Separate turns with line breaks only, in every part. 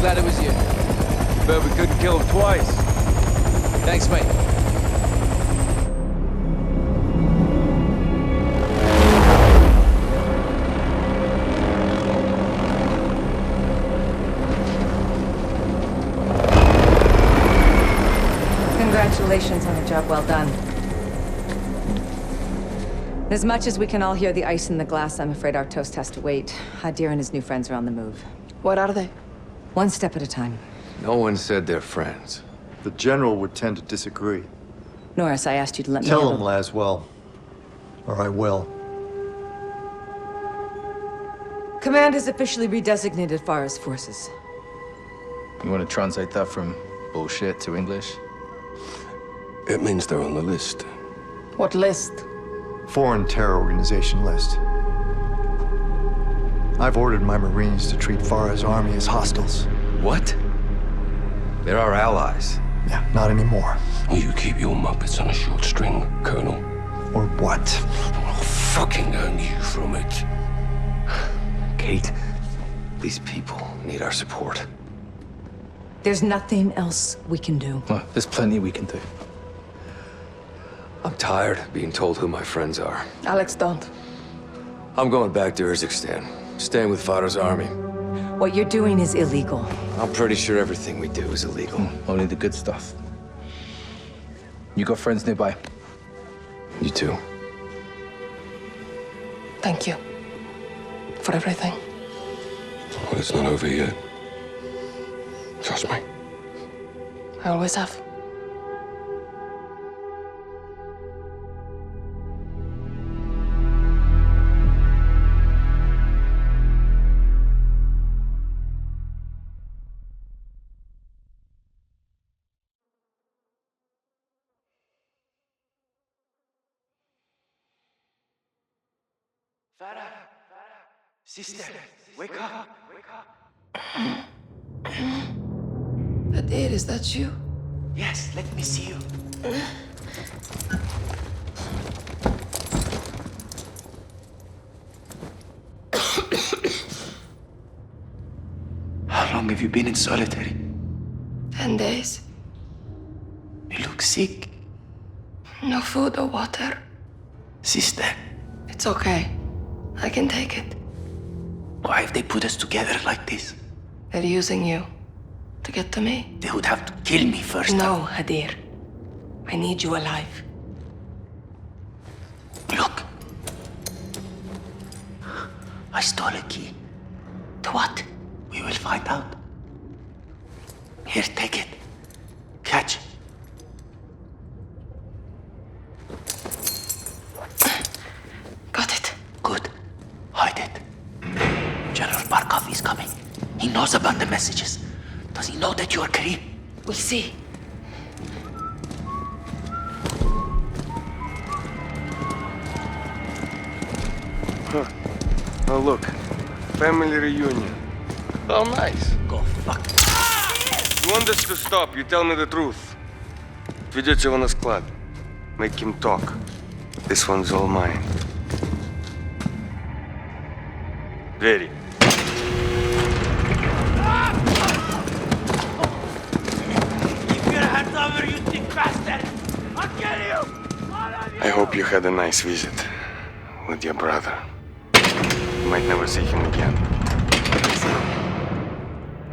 glad it was you.
Bet we couldn't kill him twice.
Thanks, mate.
Congratulations on a job well done. As much as we can all hear the ice in the glass, I'm afraid our toast has to wait. Hadir and his new friends are on the move.
What are they?
One step at a time.
No one said they're friends.
The general would tend to disagree.
Norris, I asked you to let me
Tell
handle-
him, Laswell. Or I will.
Command has officially redesignated Farah's forces.
You want to translate that from bullshit to English?
It means they're on the list.
What list?
Foreign terror organization list. I've ordered my Marines to treat Farah's army as hostiles.
What? They're our allies.
Yeah, not anymore.
You keep your Muppets on a short string, Colonel.
Or what?
I'll fucking earn you from it.
Kate, these people need our support.
There's nothing else we can do.
Well, there's plenty we can do.
I'm tired of being told who my friends are.
Alex, don't.
I'm going back to Urzikstan, staying with Farah's army.
What you're doing is illegal.
I'm pretty sure everything we do is illegal.
Only the good stuff. You got friends nearby?
You too.
Thank you. For everything.
Well, it's not over yet. Trust me.
I always have.
Farah! Sister, wake up!
Hadir, is that you?
Yes, let me see you. How long have you been in solitary?
10 days.
You look sick.
No food or water.
Sister,
It's okay. I can take it.
why have they put us together like this?
They're using you to get to me.
They would have to kill me first.
No, Hadir. I need you alive.
Look. I stole a key.
To what?
We will find out. Here, take it. Catch.
Got it.
Good. Hide it. General Barkov is coming. He knows about the messages. Does he know that you are Karim?
We'll see.
Oh, look. Family reunion. Oh, nice.
Go fuck.
You want us to stop, you tell me the truth. Ведете его на склад. Make him talk. This one's all mine. Двери.
Keep your hands over, you thick bastard! I'll kill you!
I hope you had a nice visit with your brother. You might never see him again.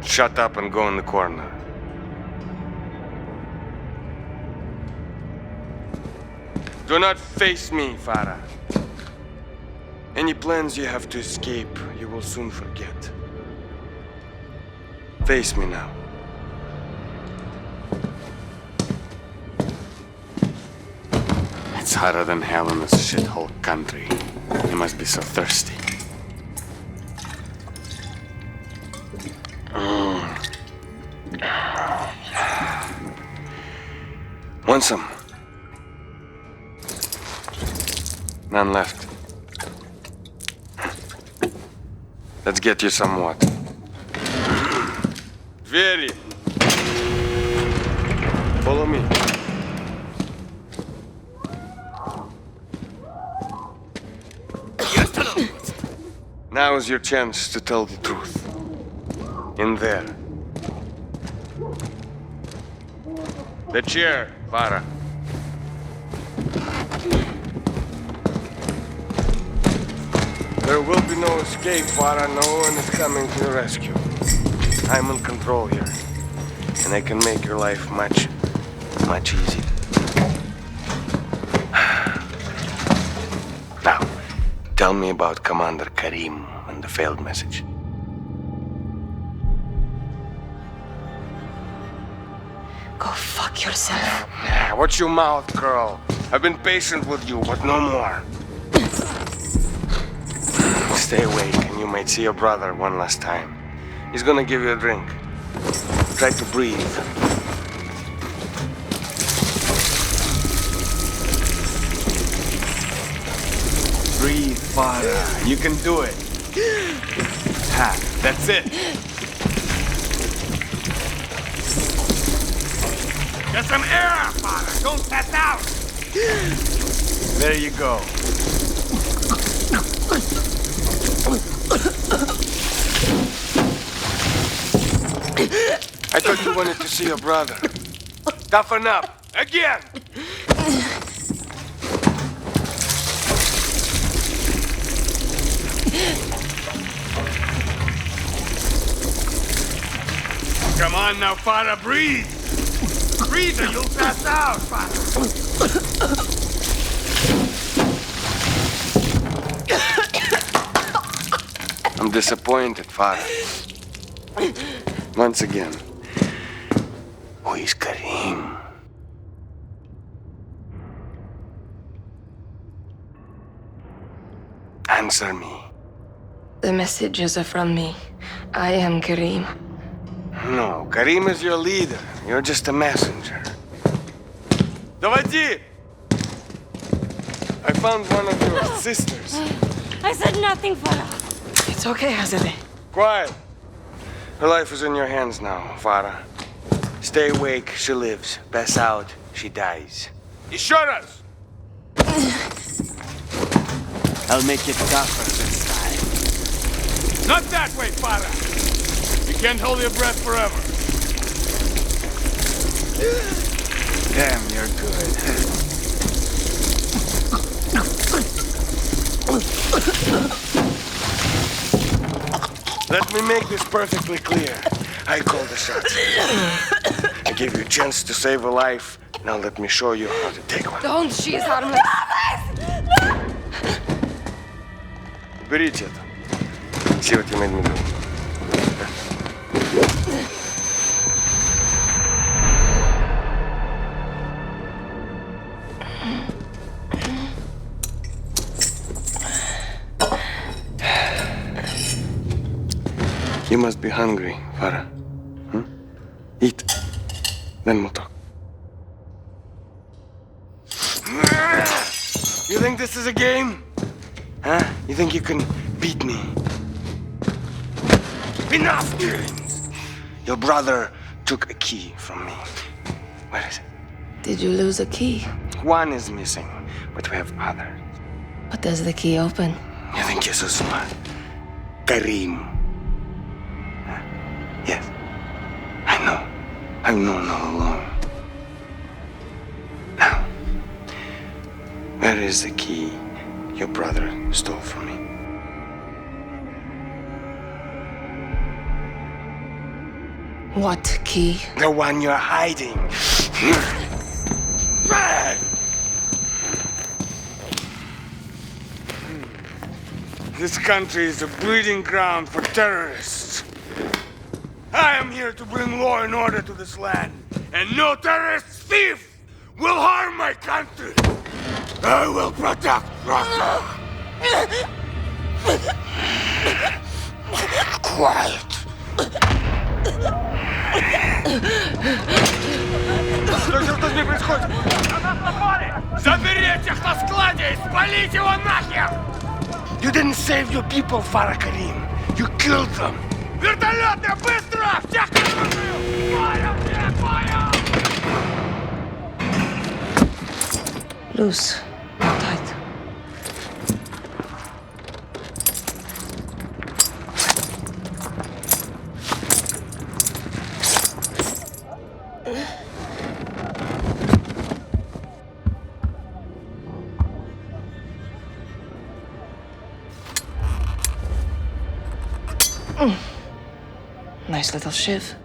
Shut up and go in the corner. Do not face me, Farah. Any plans you have to escape, you will soon forget. Face me now. It's hotter than hell in this shithole country. You must be so thirsty. Want some? None left. Let's get you some water. Very. Follow me. Now is your chance to tell the truth. In there, The chair, Farah. There will be no escape, Farah. No one is coming to your rescue. I'm in control here. And I can make your life much easier. Now, tell me about Commander Karim and the failed message.
Go fuck yourself.
Watch your mouth, girl. I've been patient with you, but no more. Stay awake, and you might see your brother one last time. He's gonna give you a drink. Try to breathe. Breathe, Farah. You can do it. Ha, that's it. Get some air, Farah. Don't pass out. There you go. I thought you wanted to see your brother. Toughen up. Again! Come on now, Farah, breathe! Breathe or you'll pass out, Farah! I'm disappointed, Farah. Once again. Who is Karim? Answer me.
The messages are from me. I am Karim.
No, Karim is your leader. You're just a messenger. Доводи! I found one of your sisters.
I said nothing, Farah.
It's okay, Azadeh.
Quiet. Her life is in your hands now, Farah. Stay awake, she lives. Pass out, she dies. Еще раз! I'll make it tougher this time. Not that way, Farah! You can't hold your breath forever. Damn, you're good. Let me make this perfectly clear. I call the shots. I gave you a chance to save a life. Now let me show you how to take one.
Don't, she is harmless.
Берите это. See what you made me do. You must be hungry, Farah. Eat. Then we'll talk. You think this is a game? Huh? You think you can beat me? Enough killings! Your brother took a key from me. Where is it?
Did you lose a key?
One is missing, but we have others.
What does the key open?
You think you're so smart? Karim. Huh? Yes. I know. I've known all along. Now, where is the key your brother stole from me?
What key?
The one you're hiding. This country is a breeding ground for terrorists. I am here to bring law and order to this land, and no terrorist thief will harm my country. I will protect Russia. Quiet. Что здесь происходит? Заберите их на складе и спалите его нахер! You didn't save your people, Farah Karim. You killed them. Вертолеты, быстро! Всех контролируем! Фая, всех, фая!
Loose. Tight. Nice little shiv.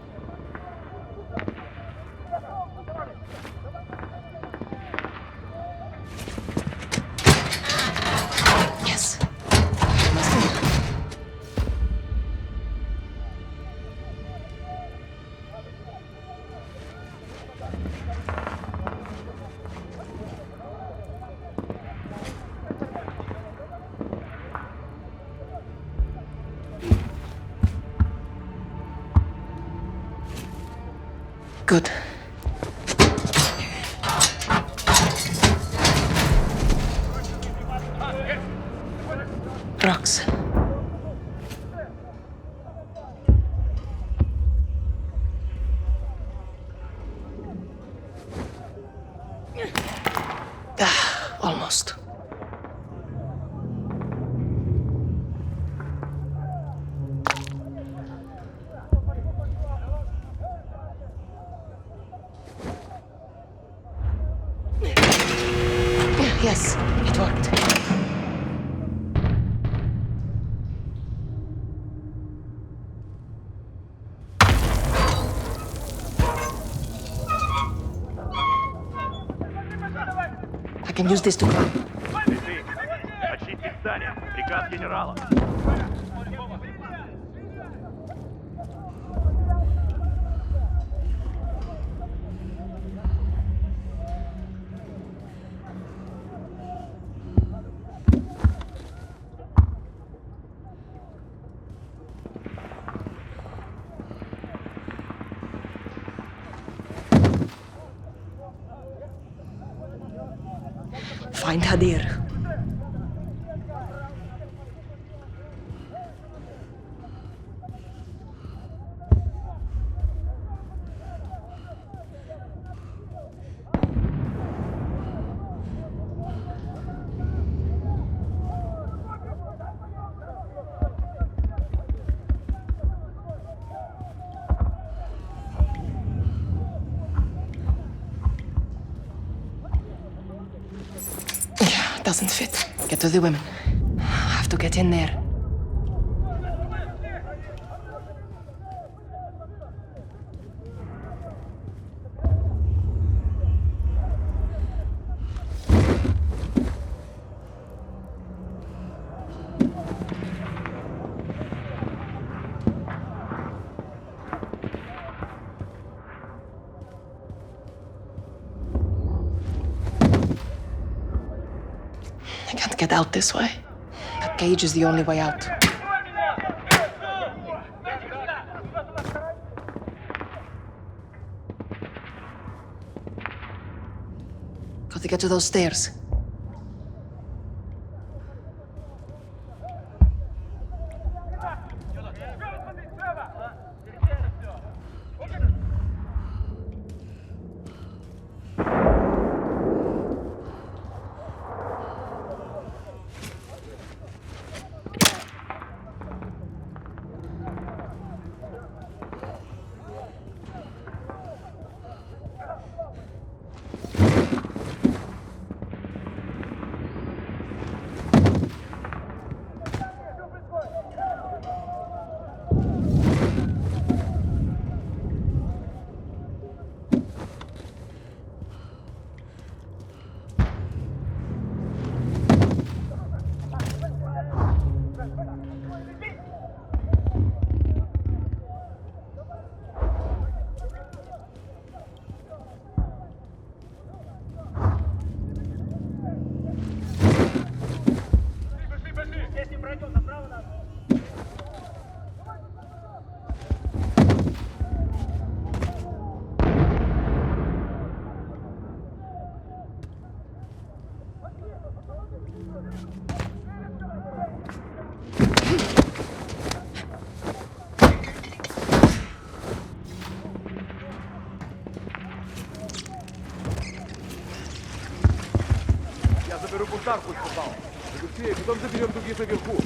Yes. Good. Rocks. Almost. Yes, it worked. I can use this to climb.
Очистить здание. Приказ генерала.
Find Hadir. Doesn't fit. Get to the women. I have to get in there. I can't get out this way. That cage is the only way out. Got to get to those stairs.
Беру бунтарку из подвала. Быстрее, потом заберем других наверху.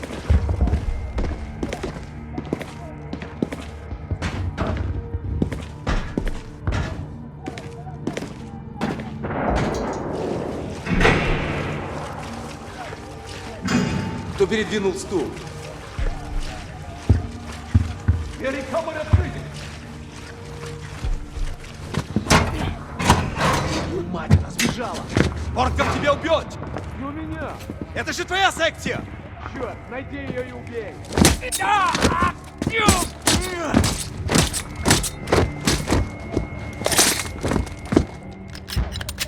Кто передвинул стул? Двери камеры открыты! Орков тебя убьет!
Не у меня!
Это же твоя секция!
Черт, найди ее и убей!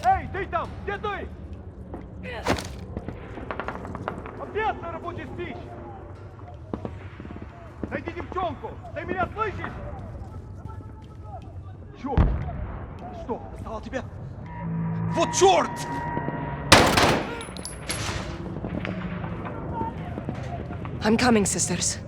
Эй, ты там! Где ты? Обед на рабочий спич! Найди девчонку! Ты меня слышишь? Черт! Что, достал тебя?
Вот черт!
I'm coming, sisters.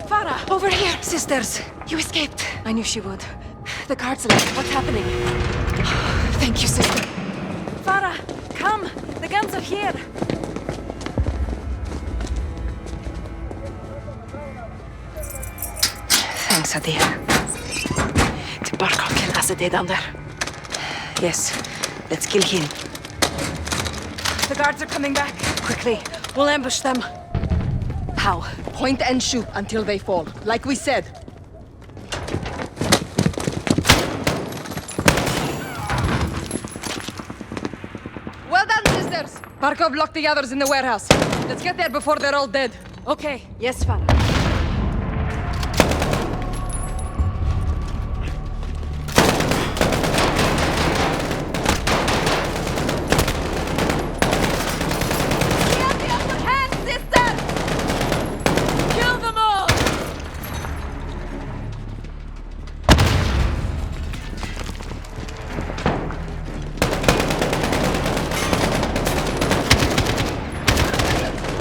Farah!
Over here, sisters. You escaped.
I knew she would. The guards left. What's happening?
Thank you, sister.
Farah, come! The guns are here!
Thanks, Adir. The Barkov can Azadeh down there. Yes, let's kill him.
The guards are coming back. Quickly, we'll ambush them. How?
Point and shoot until they fall, like we said. Well done, sisters! Barkov locked the others in the warehouse. Let's get there before they're all dead.
Okay, yes, Farah.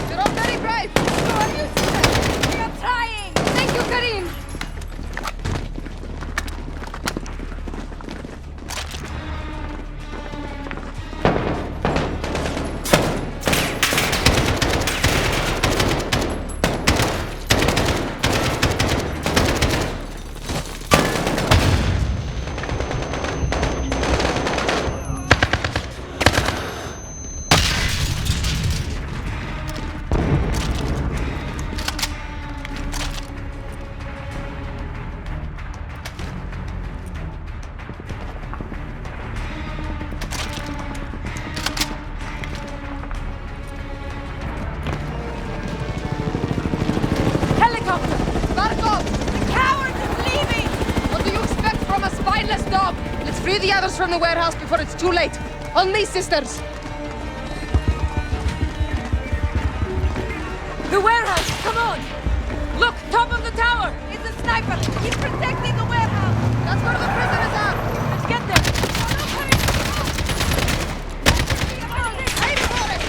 You're all very brave! So are you, sister!
We are trying!
Thank you, Karim!
Helicopter!
Barkov!
The coward is leaving!
What do you expect from a spineless dog? Let's free the others from the warehouse before it's too late. On me, sisters!
The warehouse! Come on! Look! Top of the tower! It's a sniper! He's protecting the warehouse!
That's where the prisoners are!
Let's get there!
Aim for it!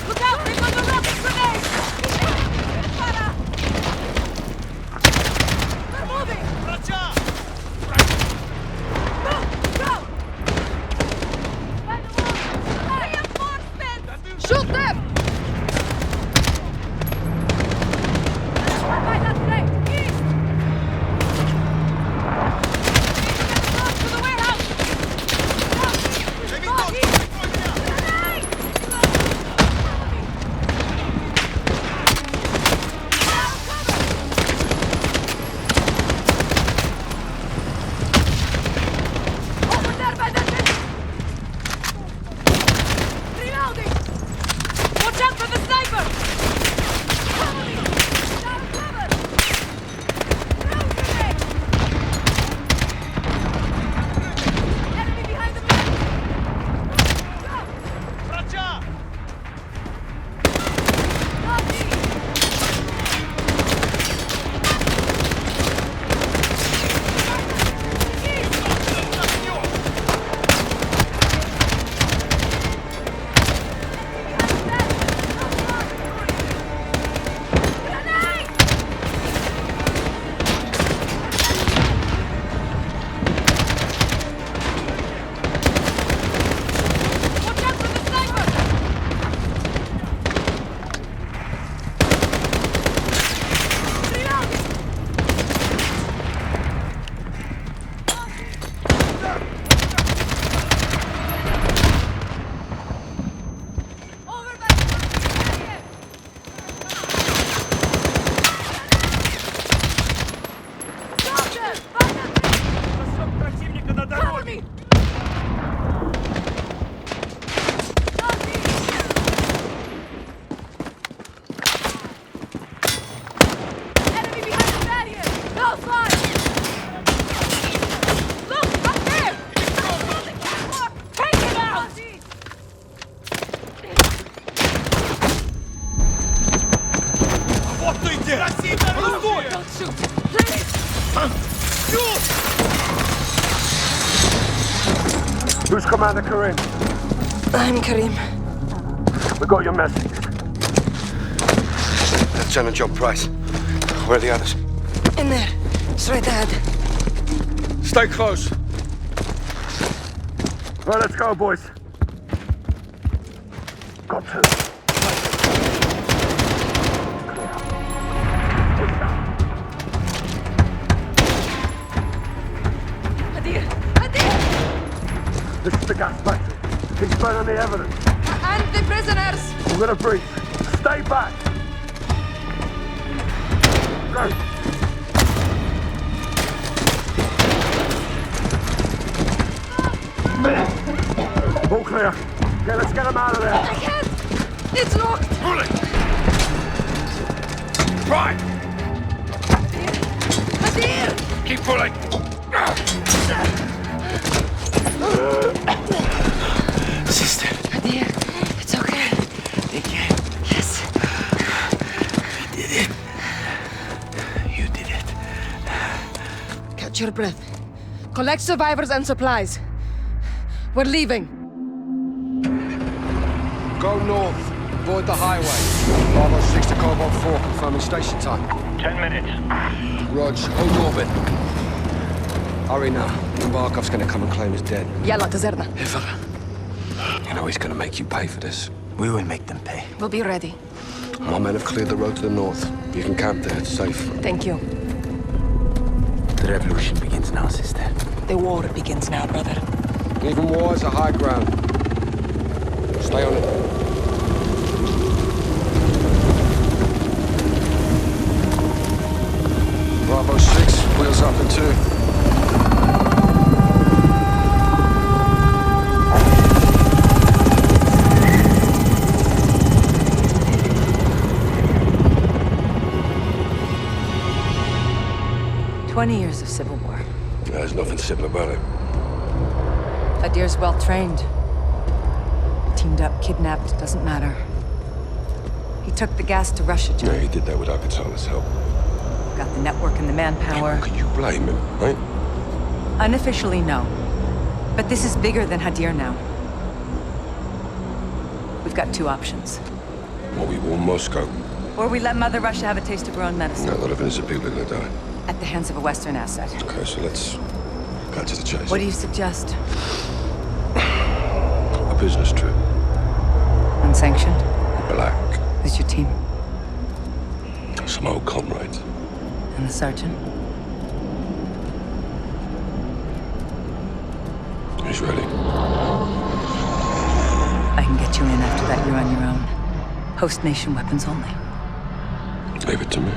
Look out! They've got the rocket grenades! Farah! They're moving! Go! Go! By the wall!
Don't shoot! Please!
Who's Commander Karim?
I'm Karim.
We got your message.
Lieutenant John Price. Where are the others?
In there. Straight ahead.
Stay close. Right, let's go, boys. Got to.
Hadir! Hadir!
This is the gas factory. He's burning the evidence.
And the prisoners!
We're gonna breathe. Stay back. Go. All clear. Okay, let's get him out of there.
I can't! It's locked!
Pull it. Right.
Hadir!
Keep pulling.
Sister,
Hadir, it's okay.
again,
Yes.
we did it. You did it.
Catch your breath. Collect survivors and supplies. We're leaving.
Go north. Avoid the highway. 506 to Cobalt 4, confirming station time.
10 minutes.
Rog, hold orbit. Hurry now. Barkov's gonna come and claim his dead.
Yalla, تزرنا.
Hey, Farah,
You know he's gonna make you pay for this.
we will make them pay.
We'll be ready.
My men have cleared the road to the north. You can camp there, it's safe.
Thank you.
The revolution begins now, sister.
The war begins now, brother.
Even war is a high ground. Stay on it. Bravo 6, wheels up in 2.
Years of civil war.
There's nothing simple about it.
Hadir's well trained. Teamed up, kidnapped, doesn't matter. He took the gas to Russia,
Yeah,
John.
he did that without Katana's help.
Got the network and the manpower.
Can you blame him, right?
Unofficially, no. But this is bigger than Hadir now. We've got two options.
Well, we warn Moscow.
Or we let Mother Russia have a taste of her own medicine.
No, a lot of innocent people are gonna die.
At the hands of a Western asset.
Okay, so let's cut to the chase.
What do you suggest?
A business trip.
Unsanctioned?
Black.
Who's your team?
Some old comrades.
And the sergeant?
He's ready.
I can get you in after that. You're on your own. Host nation weapons only.
Leave it to me.